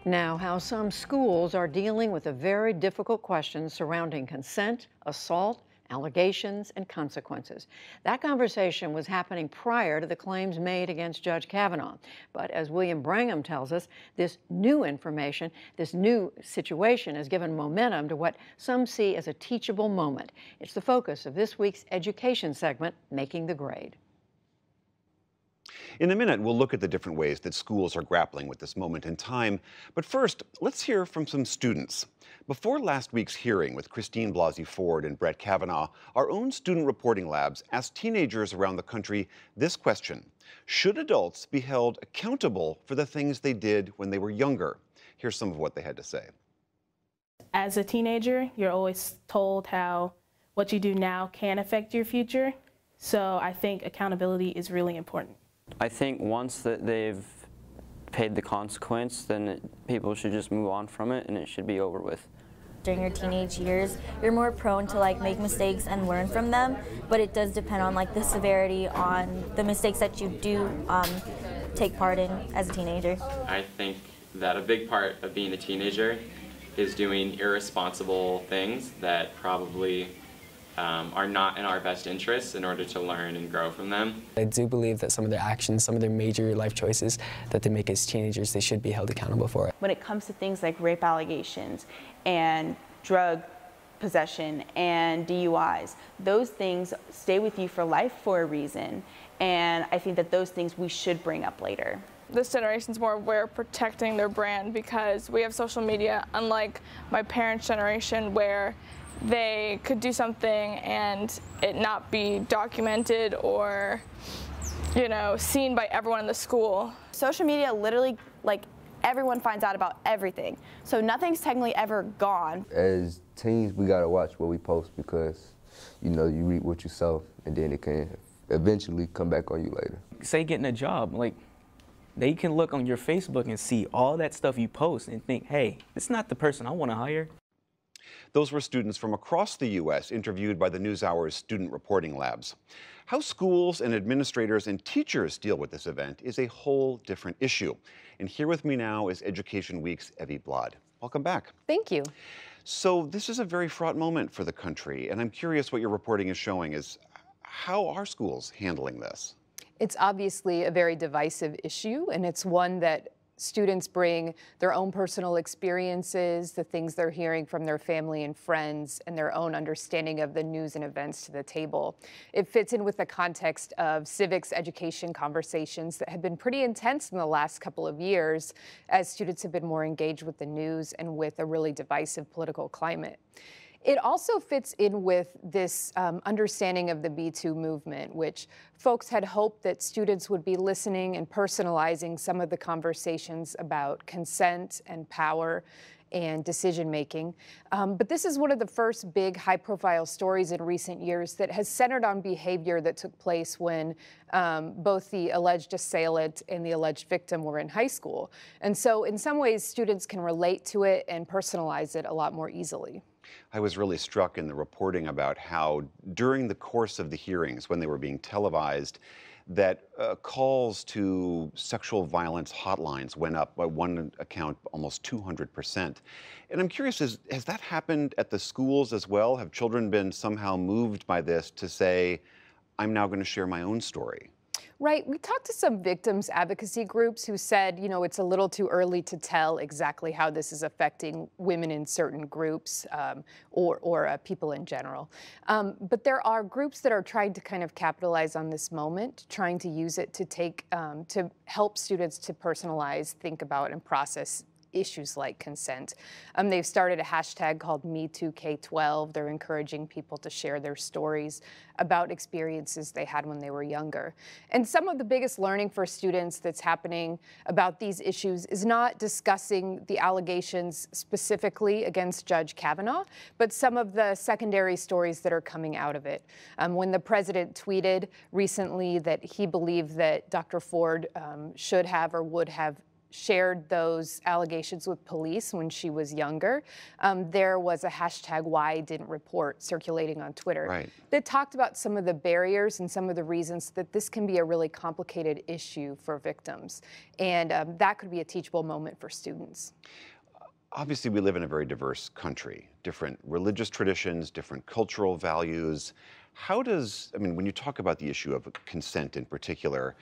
Now, how some schools are dealing with a very difficult question surrounding consent, assault, allegations, and consequences. That conversation was happening prior to the claims made against Judge Kavanaugh. But as William Brangham tells us, this new information, this new situation has given momentum to what some see as a teachable moment. It's the focus of this week's education segment, Making the Grade. In a minute, we'll look at the different ways that schools are grappling with this moment in time. But first, let's hear from some students. Before last week's hearing with Christine Blasey Ford and Brett Kavanaugh, our own student reporting labs asked teenagers around the country this question: should adults be held accountable for the things they did when they were younger? Here's some of what they had to say. As a teenager, you're always told how what you do now can affect your future. So I think accountability is really important. I think once that they've paid the consequence, then people should just move on from it and it should be over with. During your teenage years, you're more prone to make mistakes and learn from them, but it does depend on the severity on the mistakes that you do take part in as a teenager. I think that a big part of being a teenager is doing irresponsible things that probably are not in our best interests in order to learn and grow from them. I do believe that some of their actions, some of their major life choices that they make as teenagers, they should be held accountable for it. When it comes to things like rape allegations and drug possession and DUIs, those things stay with you for life for a reason, and I think that those things we should bring up later. This generation's more aware of protecting their brand because we have social media, unlike my parents' generation where they could do something and it not be documented or, seen by everyone in the school. Social media literally, everyone finds out about everything. So nothing's technically ever gone. As teens, we gotta watch what we post because, you reap what you sow and then it can eventually come back on you later. Say getting a job, they can look on your Facebook and see all that stuff you post and think, hey, it's not the person I want to hire. Those were students from across the U.S. interviewed by the NewsHour's student reporting labs. How schools and administrators and teachers deal with this event is a whole different issue. And here with me now is Education Week's Evie Blad. Welcome back. Thank you. So this is a very fraught moment for the country, and I'm curious what your reporting is showing is how are schools handling this? It's obviously a very divisive issue, and it's one that students bring their own personal experiences, the things they're hearing from their family and friends, and their own understanding of the news and events to the table. It fits in with the context of civics education conversations that have been pretty intense in the last couple of years as students have been more engaged with the news and with a really divisive political climate. It also fits in with this understanding of the Me Too movement, which folks had hoped that students would be listening and personalizing some of the conversations about consent and power and decision-making. But this is one of the first big high-profile stories in recent years that has centered on behavior that took place when both the alleged assailant and the alleged victim were in high school. And so in some ways, students can relate to it and personalize it a lot more easily. I was really struck in the reporting about how during the course of the hearings, when they were being televised, that calls to sexual violence hotlines went up by one account almost 200%. And I'm curious, has that happened at the schools as well? Have children been somehow moved by this to say, I'm now going to share my own story? Right. We talked to some victims advocacy groups who said, it's a little too early to tell exactly how this is affecting women in certain groups or people in general. But there are groups that are trying to kind of capitalize on this moment, trying to use it to help students to personalize, think about, and process issues like consent. They've started a hashtag called MeTooK12. They're encouraging people to share their stories about experiences they had when they were younger. And some of the biggest learning for students that's happening about these issues is not discussing the allegations specifically against Judge Kavanaugh, but some of the secondary stories that are coming out of it. When the president tweeted recently that he believed that Dr. Ford should have or would have shared those allegations with police when she was younger. There was a hashtag why didn't report circulating on Twitter that talked about some of the barriers and some of the reasons that this can be a really complicated issue for victims. And that could be a teachable moment for students. Obviously, we live in a very diverse country, different religious traditions, different cultural values. How does, I mean, when you talk about the issue of consent in particular,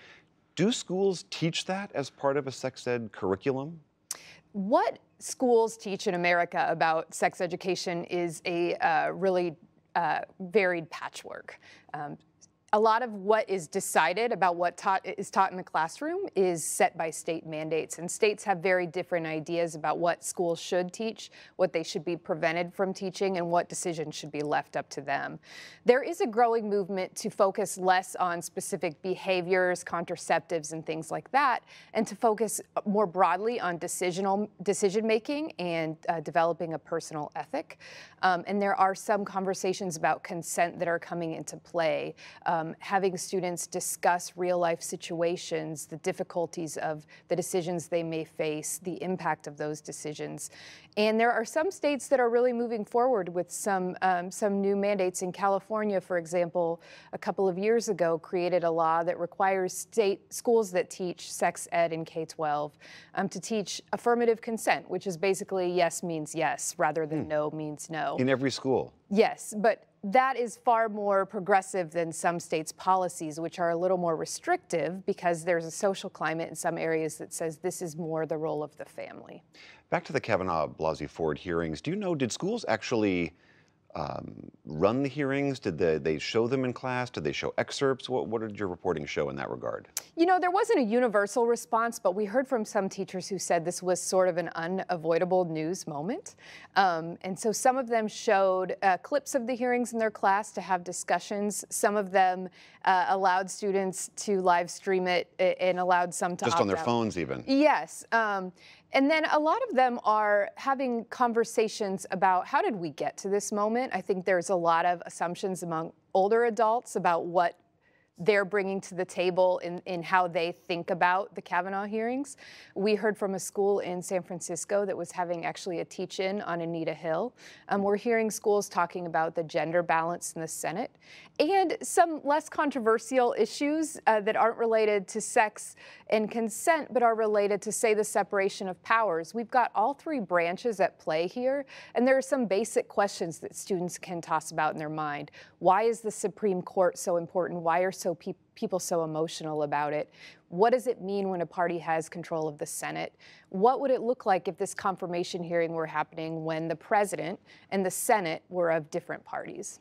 do schools teach that as part of a sex ed curriculum? What schools teach in America about sex education is a really varied patchwork. A lot of what is decided about what is taught in the classroom is set by state mandates, and states have very different ideas about what schools should teach, what they should be prevented from teaching, and what decisions should be left up to them. There is a growing movement to focus less on specific behaviors, contraceptives, and things like that, and to focus more broadly on decision-making and developing a personal ethic. And there are some conversations about consent that are coming into play. Having students discuss real-life situations, the difficulties of the decisions they may face, the impact of those decisions. And there are some states that are really moving forward with some new mandates. In California, for example, a couple of years ago, created a law that requires state schools that teach sex ed in K-12 to teach affirmative consent, which is basically yes means yes rather than no means no. In every school? Yes, but that is far more progressive than some states' policies, which are a little more restrictive because there's a social climate in some areas that says this is more the role of the family. Back to the Kavanaugh-Blasey Ford hearings. Do you know, did schools actually run the hearings? Did they show them in class? Did they show excerpts? What did your reporting show in that regard? You know, there wasn't a universal response, but we heard from some teachers who said this was sort of an unavoidable news moment. And so some of them showed clips of the hearings in their class to have discussions. Some of them allowed students to live stream it and allowed some to opt out. Just on their phones even? Yes. And then a lot of them are having conversations about how did we get to this moment? I think there's a lot of assumptions among older adults about what they're bringing to the table in how they think about the Kavanaugh hearings. We heard from a school in San Francisco that was having actually a teach-in on Anita Hill. We're hearing schools talking about the gender balance in the Senate and some less controversial issues that aren't related to sex and consent, but are related to, say, the separation of powers. We've got all three branches at play here, and there are some basic questions that students can toss about in their mind. Why is the Supreme Court so important? Why are people so emotional about it? What does it mean when a party has control of the Senate? What would it look like if this confirmation hearing were happening when the president and the Senate were of different parties?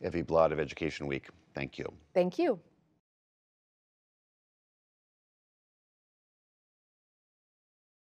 Evie Blad of Education Week, thank you. Thank you.